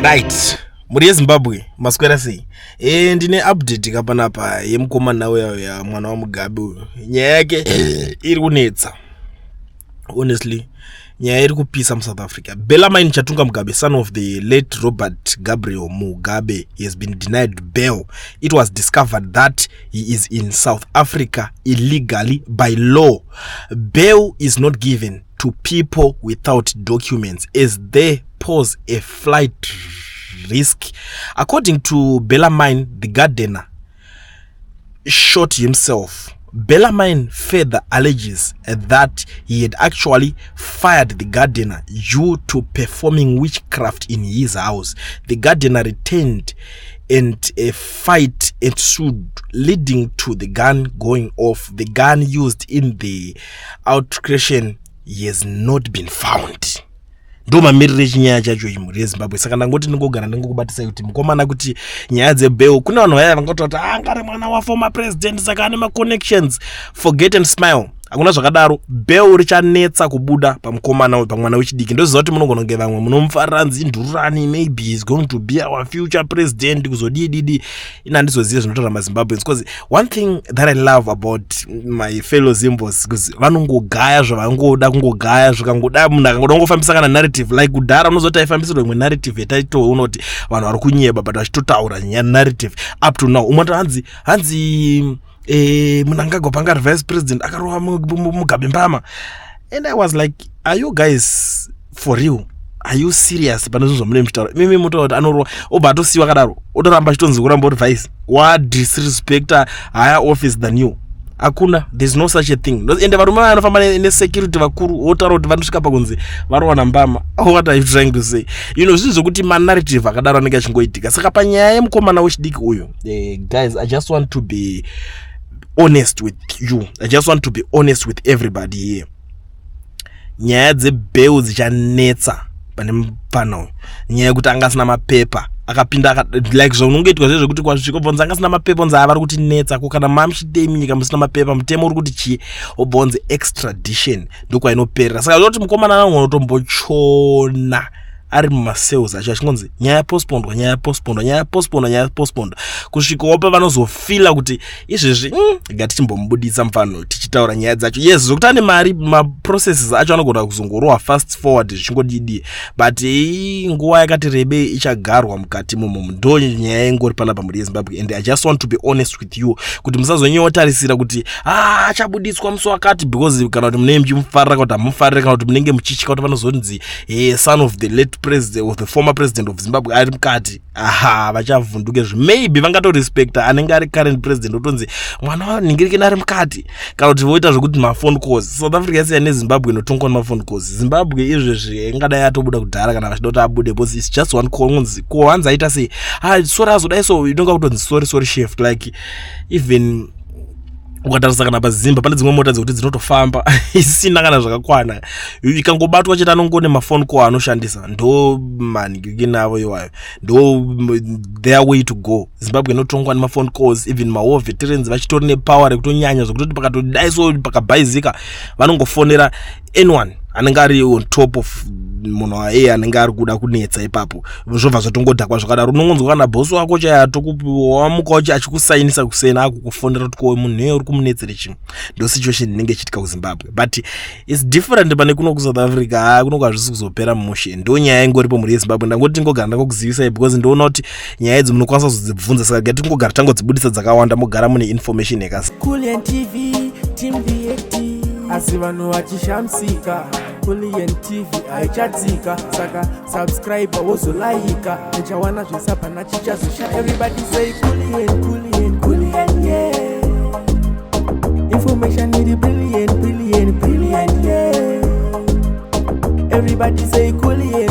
Right. Muri Zimbabwe maswera sei. Ndine update kapanapa yemukomana nawe ya mwana wa Mugabe. Nyaya yake iri kunetsa. Honestly, nyaya iri kupisa mu South Africa. Bellarmine Chatunga Mugabe, son of the late Robert Gabriel Mugabe, he has been denied bail. It was discovered that he is in South Africa illegally by law. Bail is not given to people without documents as they pose a flight risk. According to Bellarmine, the gardener shot himself. Bellarmine further alleges that he had actually fired the gardener due to performing witchcraft in his house. The gardener returned and a fight ensued, leading to the gun going off. The gun used in the altercation has not been found. Ndo mamirire chinyaya chacho muri Zimbabwe. Saka ndangoti ndingogara ndingokubatisa kuti mukomana kuti nyaya dzebail kuna vanhu vaya vangototi ngari mwana wa former president saka ane ma connections. Forget and smile. Hakuna zvakadaro. Bail richanetsa kubuda pamukomana pamwana wechidiki. Ndoziva kuti munogona kunge vamwe munomufarira ndurani, maybe he's going to be our future president kuzodididi. Ina handizoziva zvinotaura maZimbabweans, because one thing that I love about my fellow Zimbos because vanongogaya zvavangoda kungogaya zvakangoda munhu akangoda kungofambisa kana narrative like kudhara unozoti aifambisirwa imwe narrative yataitoona kuti vanhu vari kunyeba but vachitotaura nyaya narrative up to now. Umwe hanzi Mnangagwa Pangari vice president akarowa Mugabe Mbama, and I was like, are you guys for real? Are you serious? Panozvo mune mutaura mimi mutoa kuti anorowa obatosiwa kadaro otoramba chitonzi kuramba uri vice wa disrespect higher office than you. Hakuna, there's no such a thing. Ende varume vanofamba nesecurity vakuru otaura kuti vanosvika pakunzi varowana Mbama. What are you trying to say? You know, zvinhu zvokuti manarrative akadaro anenge achingoitika. Saka panyaya yemukomana wechidiki uyu, guys, I just want to be honest with you. I just want to be honest with everybody here. Nyaya dzebail dzichanetsa pane mupana. Nyaya yekuti angasina mapepa akapinda like zvaunongoitwa zvezvekuti kwasvika obvonza angasina mapepa onzi avari kuti netsa ko kana mamuchidemi nyika musina mapepa mutemo uri kuti chi obvonze extradition ndokwa inoperera. Saka zvoti mukomana anogona kutombochona ari mumasales acho achingonzi nyaya postponed kusvika opa vanozofila kuti izvezvi ngatichimbomubudisa mufano tichitaura nyaya dzacho. Yes, zvokuti ane mari maprocesses acho anogona kuzongorowa fast forward zvichingodidi, but nguva yakati rebe ichagarwa mukati momo. Ndo nyaya ingori panapa muri Zimbabwe, and I just want to be honest with you kuti musazonyotarisira kuti achabudiswa musi wakati because kana kuti munenge muchimufarira kana kuti hamufariri kana kuti munenge muchitya kuti vanozonzi son of the late president of the former president of Zimbabwe ari mukati. Vachavhunduke maybe vangatorespecta anenge ari current president otonzi mwana waningirike ari mukati kana kuti voita zvokuti mafone calls. South Africa yasiyana neZimbabwe inotongwa nemafone calls. Zimbabwe izvezvi ingadai yatobuda kudhara kana vachida kuti abude because it's just one call unzi ko hanzi aita sei sorry azodai so inonga kutonzi sorry shift like even ukatarisa kana paZimba pane dzimwe mota dzekuti dzinotofamba isina kana zvakakwana ikangobatwa chete anongone mafone call anoshandisa ndo maningirike navo iwayo ndo their way to go. Zimbabwe inotongwa nemafone calls, even war veterans vachitori nepower rekutonyanya zvokuti pakatodai so pakabhaizika vanongofonera anyone anenge ari on top of munhu waye anenge ari kuda kunetsa ipapo zvobva zvatongodhakwa zvakadaro. Unongonzwa kana bosi wako wamuka wacho achikusainisa kusena akukufonera kuti kowe munhu uyo uri kumunetsera chimwe. Ndo situation inenge ichiitika kuZimbabwe, but it's different pane kuno kuSouth Africa. Kuno kwazvisi kuzopera mushe. Ndo nyaya ingoripo muri Zimbabwe. Ndangoti tingogara ndakuzivisai because ndoona kuti nyaya idzi munokwanisa kuzodzibvunza, saka gati tingogara tangodzibudisa dzakawanda mogara mune information yakasi. Kulian TV team VAT asi vanhu vachishamsika. Kulian TV haichadzika, saka subscribe wozolaika uchawana zvisapana chichazosha. Everybody say Kulian yeah. Information is brilliant yeah. Everybody say Kulian.